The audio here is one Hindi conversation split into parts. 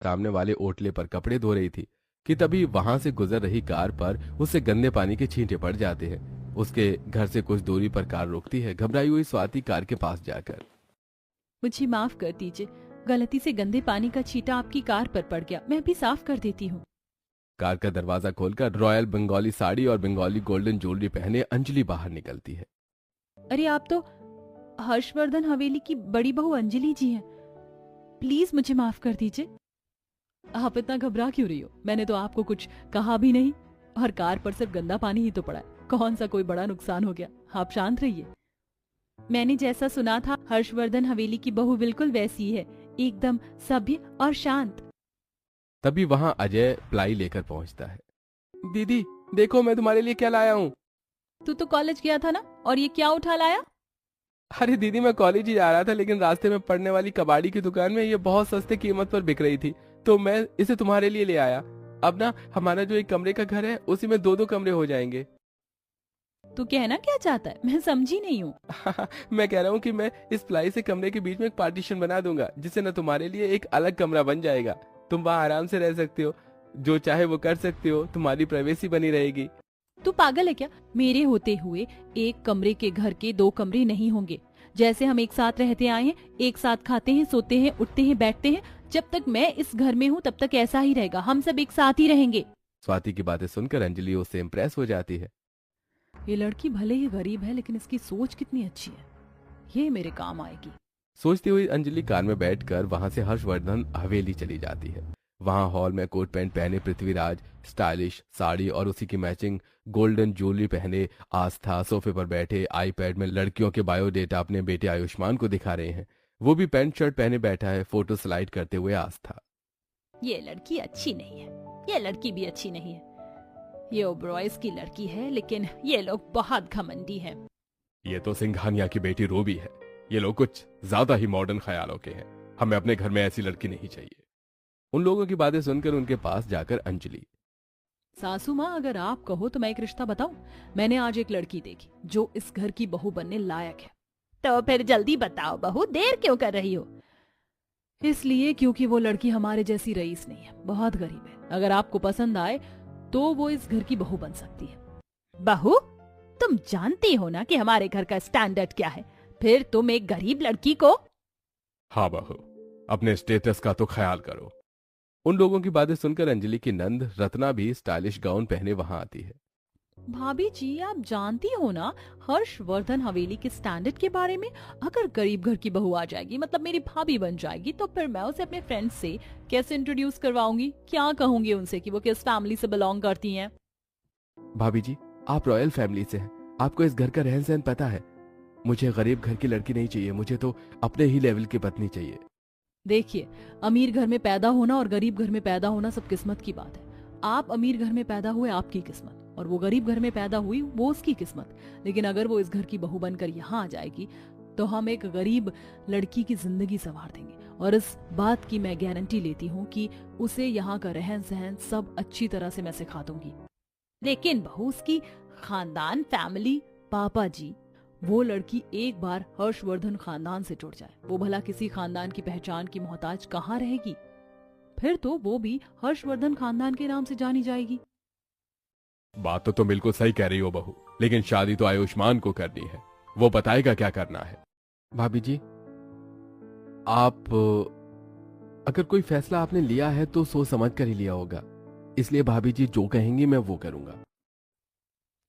सामने वाले ओटले पर कपड़े धो रही थी कि तभी वहां से गुजर रही कार पर उससे गंदे पानी के छींटे पड़ जाते हैं। उसके घर से कुछ दूरी पर कार रुकती है। घबराई हुई स्वाति कार के पास जाकर, मुझे माफ कर दीजिए, गलती से गंदे पानी का छींटा आपकी कार पर पड़ गया, मैं अभी साफ कर देती हूँ। कार का दरवाजा खोलकर रॉयल बंगाली साड़ी और बंगाली गोल्डन ज्वेलरी पहने अंजलि बाहर निकलती है। अरे आप तो हर्षवर्धन हवेली की बड़ी बहू अंजलि जी हैं, प्लीज मुझे माफ कर दीजिए। आप इतना घबरा क्यों रही हो? मैंने तो आपको कुछ कहा भी नहीं, और कार पर सिर्फ गंदा पानी ही तो पड़ा है, कौन सा कोई बड़ा नुकसान हो गया। आप शांत रहिए। मैंने जैसा सुना था हर्षवर्धन हवेली की बहू बिल्कुल वैसी है, एकदम सभ्य और शांत। तभी वहां अजय प्लाई लेकर पहुंचता है। दीदी देखो मैं तुम्हारे लिए क्या लाया हूँ। तू तो कॉलेज गया था ना, और ये क्या उठा लाया? अरे दीदी मैं कॉलेज ही जा रहा था, लेकिन रास्ते में पड़ने वाली कबाड़ी की दुकान में ये बहुत सस्ते कीमत पर बिक रही थी, तो मैं इसे तुम्हारे लिए ले आया। अब ना हमारा जो एक कमरे का घर है उसी में दो दो कमरे हो जाएंगे। तू कहना क्या चाहता है, मैं समझी नहीं हूँ। मैं कह रहा हूँ कि मैं इस प्लाई से कमरे के बीच में एक पार्टीशन बना दूंगा, जिससे ना तुम्हारे लिए एक अलग कमरा बन जाएगा। तुम वहाँ आराम से रह सकते हो, जो चाहे वो कर सकते हो, तुम्हारी प्राइवेसी बनी रहेगी। तू पागल है क्या? मेरे होते हुए एक कमरे के घर के दो कमरे नहीं होंगे। जैसे हम एक साथ रहते आए हैं, एक साथ खाते हैं, सोते हैं, उठते हैं, बैठते हैं, जब तक मैं इस घर में हूँ तब तक ऐसा ही रहेगा, हम सब एक साथ ही रहेंगे। स्वाति की बातें सुनकर अंजलि उससे इम्प्रेस हो जाती है। ये लड़की भले ही गरीब है, लेकिन इसकी सोच कितनी अच्छी है, ये मेरे काम आएगी। सोचती हुई अंजलि कार में बैठकर वहां से हर्षवर्धन हवेली चली जाती है। वहां हॉल में कोट पैंट पहने पृथ्वीराज स्टाइलिश साड़ी और उसी की मैचिंग गोल्डन ज्वेलरी पहने आस्था सोफे पर बैठे आईपैड में लड़कियों के बायोडेटा अपने बेटे आयुष्मान को दिखा रहे हैं। वो भी पैंट शर्ट पहने बैठा है, फोटो स्लाइड करते हुए आस्था। ये लड़की अच्छी नहीं है, ये लड़की भी अच्छी नहीं है, ये ओबरॉयज की लड़की है, लेकिन ये लोग बहुत घमंडी हैं। ये तो सिंघानिया की बेटी रूबी है। ये लोग कुछ ज्यादा ही मॉडर्न ख्यालों के हैं। हमें अपने घर में ऐसी लड़की नहीं चाहिए। उन लोगों की बातें सुनकर उनके पास जाकर अंजलि, सासू माँ अगर आप कहो तो मैं एक रिश्ता बताऊं। मैंने आज एक लड़की देखी जो इस घर की बहू बनने लायक है। तो फिर जल्दी बताओ बहू, देर क्यों कर रही हो? इसलिए क्योंकि वो लड़की हमारे जैसी रईस नहीं है, बहुत गरीब है। अगर आपको पसंद आए तो वो इस घर की बहू बन सकती है। बहू? तुम जानती हो ना कि हमारे घर का स्टैंडर्ड क्या है, फिर तुम एक गरीब लड़की को? हाँ बहू, अपने स्टेटस का तो ख्याल करो। उन लोगों की बातें सुनकर अंजलि की नंद रत्ना भी स्टाइलिश गाउन पहने वहां आती है। भाभी जी आप जानती हो ना हर्षवर्धन हवेली के स्टैंडर्ड के बारे में। अगर गरीब घर की बहू आ जाएगी, मतलब मेरी भाभी बन जाएगी, तो फिर मैं उसे अपने फ्रेंड से कैसे इंट्रोड्यूस करवाऊंगी? क्या कहूंगी उनसे कि वो किस फैमिली से बिलोंग करती हैं? भाभी जी आप रॉयल फैमिली से हैं, आपको इस घर का रहन सहन पता है। मुझे गरीब घर की लड़की नहीं चाहिए, मुझे तो अपने ही लेवल की पत्नी चाहिए। देखिए, अमीर घर में पैदा होना और गरीब घर में पैदा होना सब किस्मत की बात है। आप अमीर घर में पैदा हुए, आपकी किस्मत, और वो गरीब घर में पैदा हुई, वो उसकी किस्मत। लेकिन अगर वो इस घर की बहू बनकर यहाँ आ जाएगी तो हम एक गरीब लड़की की जिंदगी संवार देंगे, और इस बात की मैं गारंटी लेती हूँ कि उसे यहाँ का रहन सहन सब अच्छी तरह से मैं सिखा दूंगी। लेकिन बहू, उसकी खानदान, फैमिली, पापा जी, वो लड़की एक बार हर्षवर्धन खानदान से जुड़ जाए, वो भला किसी खानदान की पहचान की मोहताज कहाँ रहेगी? फिर तो वो भी हर्षवर्धन खानदान के नाम से जानी जाएगी। बात तो तुम बिल्कुल सही कह रही हो बहू, लेकिन शादी तो आयुष्मान को करनी है, वो बताएगा क्या करना है। भाभी जी आप अगर कोई फैसला आपने लिया है तो सोच समझ कर ही लिया होगा, इसलिए भाभी जी जो कहेंगी मैं वो करूंगा।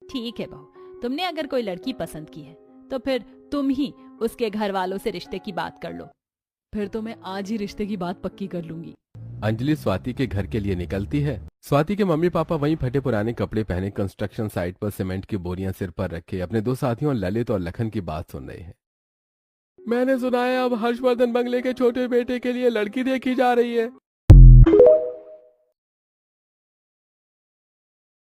ठीक है बहू, तुमने अगर कोई लड़की पसंद की है तो फिर तुम ही उसके घर वालों से रिश्ते की बात कर लो। फिर तो मैं आज ही रिश्ते की बात पक्की कर लूंगी। अंजलि स्वाति के घर के लिए निकलती है। स्वाति के मम्मी पापा वहीं फटे पुराने कपड़े पहने कंस्ट्रक्शन साइट पर सीमेंट की बोरियां सिर पर रखे अपने दो साथियों ललित और लखन की बात सुन रहे हैं। मैंने सुना है अब हर्षवर्धन बंगले के छोटे बेटे के लिए लड़की देखी जा रही है।